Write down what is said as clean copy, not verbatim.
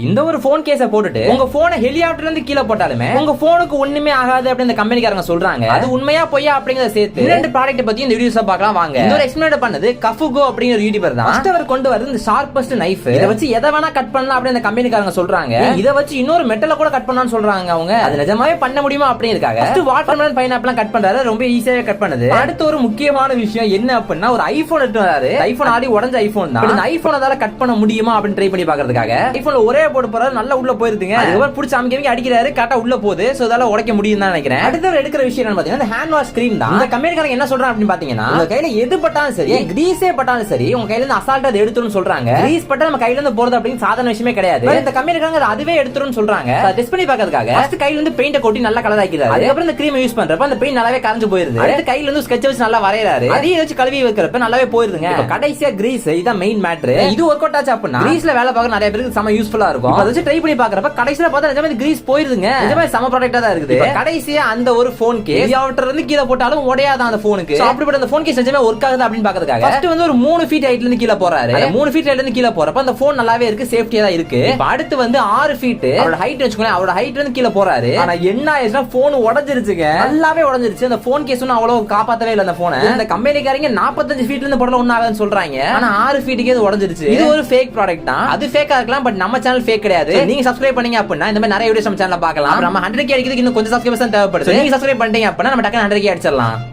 இந்த ஒரு போன் கேஸ போட்டுட்டு உங்க போனை ஹெலிகாப்டர்ல இருந்து கீழே போட்டாலுமே உங்க போனுக்கு ஒண்ணுமே ஆகாது அப்படின்னு இந்த கம்பெனிக்காரங்க சொல்றாங்க. அது உண்மையா பொய்யா அப்படிங்கறத சேர்த்து ரெண்டு ப்ராடக்ட் பத்தி இந்த வீடியோஸ் பார்க்கலாம் வாங்க. இந்த ஒரு எக்ஸ்பிளைன் பண்ணது கஃபுகோ அப்படிங்கிற ஒரு யூடியூபர் தான். ஃபர்ஸ்ட் அவர் கொண்டு வரது இந்த ஷார்பஸ்ட் நைஃப். இத வச்சு எதை வேணா கட் பண்ணலாம் அப்படின்னு இந்த கம்பெனிக்காரங்க சொல்றாங்க. இத வச்சு இன்னொரு மெட்டல கூட கட் பண்ணலாம்னு சொல்றாங்க அவங்க. அது நிஜமாவே பண்ண முடியுமா அப்படிங்கிறதுக்காக ஃபர்ஸ்ட் வாட்டர்மெலன் பைனாப்பிள் கட் பண்றாரு. ரொம்ப ஈஸியாவே கட் பண்ணுது. அடுத்து ஒரு முக்கியமான விஷயம் என்ன அப்படின்னா ஒரு ஐபோன் எடுத்து வராரு. ஐபோன் ஆடி உடைஞ்ச ஐபோன் தான். இந்த ஐபோன் அதால கட் பண்ண முடியுமா அப்படின்னு ட்ரை பண்ணி பாக்குறதுக்காக ஐபோன்ல ஒரே போட்டு போறாரு. நல்லா உள்ள போயிருதுங்க. அதுக்கப்புறம் புடிச்சு அமைக்க அடிக்கிறாரு. கரெக்டா உள்ள போகுது. சோ அதால உடைக்க முடியும் தான் நினைக்கிறேன். அடுத்து எடுக்கிற விஷயம் என்ன பாத்தீங்கன்னா ஹேண்ட் வாஷ் கிரீம் தான். இந்த கம்பெனிக்காரங்க என்ன சொல்றாங்க அப்படின்னு பாத்தீங்கன்னா உங்க கையில எது பட்டாலும் சரி, கிரீஸே பட்டாலும் சரி, உங்க கையில இருந்து அசால்ட்டா அதை எடுத்துருன்னு சொல்றாங்க. கிரீஸ் பட்டா நம்ம கையில இருந்து போறது அப்படின்னு சாதாரண விஷயமே கிடையாது. இந்த கம்பெனிக்காரங்க அதுவே எடுத்துருன்னு சொல்றாங்க. டெஸ்ட் பண்ணி பாக்கிறதுக்காக ஃபர்ஸ்ட் கையில இருந்து பெயிண்ட கொட்டி நல்லா கலர் ஆக்கிடுறாரு. அதுக்கப்புறம் இந்த கிரீம் யூஸ் பண்றப்ப அந்த பெயிண்ட் நல்லாவே கரைஞ்சு போயிருது. அடுத்து கையில இருந்து ஸ்கெட்ச் வச்சு நல்லா வரையறாரு. அதையே வச்சு கழுவி வைக்கிறப்ப நல்லாவே போயிருதுங்க. கடைசியா கிரீஸ் இதான் மெயின் மேட்டர். இது ஒர்க் அவுட் ஆச்சு அப்படின்னா கிரீஸ்ல வேலை பார்க்க நிறைய பேருக்கு செம யூஸ்ஃபுல்லா இருக்கும். அதை வச்சு ட்ரை பண்ணி பாக்குறப்ப கடைசியில பார்த்தா நிஜமா கிரீஸ் போயிருதுங்க. நிஜமா செம ப்ராடக்ட்டா தான் இருக்குது. கடைசியா அந்த ஒரு போன் கேஸ் ஹெலிகாப்டர்ல இருந்து கீழ போட்டாலும் உடையாத அந்த போனுக்கு அப்படிப்பட்ட அந்த போன் கேஸ் நிஜமா ஒர்க் ஆகுது அப்படின்னு பாக்கிறதுக்காக ஃபர்ஸ்ட் வந்து ஒரு 3 ஃபீட் ஹைட்ல இருந்து கீழ போறாரு. 3 ஃபீட் ஹைட்ல இருந்து கீழ போறப்ப அந்த போன் நல்லாவே இருக்கு, சேஃப்டியா தான் இருக்கு. அடுத்து வந்து 6 ஃபீட் அவரோட ஹைட் வெச்சுக்கோங்க. அவரோட ஹைட்ல இருந்து கீழ போறாரு. ஆனா என்ன ஆயிடுச்சுனா போன் உடைஞ்சிருச்சுங்க. நல்லாவே உடைஞ்சிருச்சு. அந்த போன் கேஸ் ஒன்னும் அவ்வளவு காப்பாத்தவே இல்ல அந்த போனை. இந்த கம்பெனிக்காரங்க 45 ஃபீட்ல இருந்து போடல ஒண்ணு ஆகாதுன்னு சொல்றாங்க. ஆனா 6 ஃபீட்டுக்கே அது உடைஞ்சிருச்சு. இது ஒரு ஃபேக் ப்ராடக்ட் தான். அது ஃபேக்கா இருக்கலாம், பட் நம்ம சேனல் ஃபேக் கிடையாது. நீங்க சப்ஸ்கிரைப் பண்ணீங்க அப்படின்னா இந்த மாதிரி நிறைய வீடியோஸ் நம்ம சேனல்ல பார்க்கலாம். நம்ம 100K அடிக்கிறதுக்கு இன்னும் கொஞ்சம் சப்ஸ்கிரைபர்ஸ் தான் தேவைப்படுது. நீங்க சப்ஸ்கிரைப் பண்ணிட்டீங்க அப்படின்னா நம்ம டக்குனு 100K அடிச்சிடலாம்.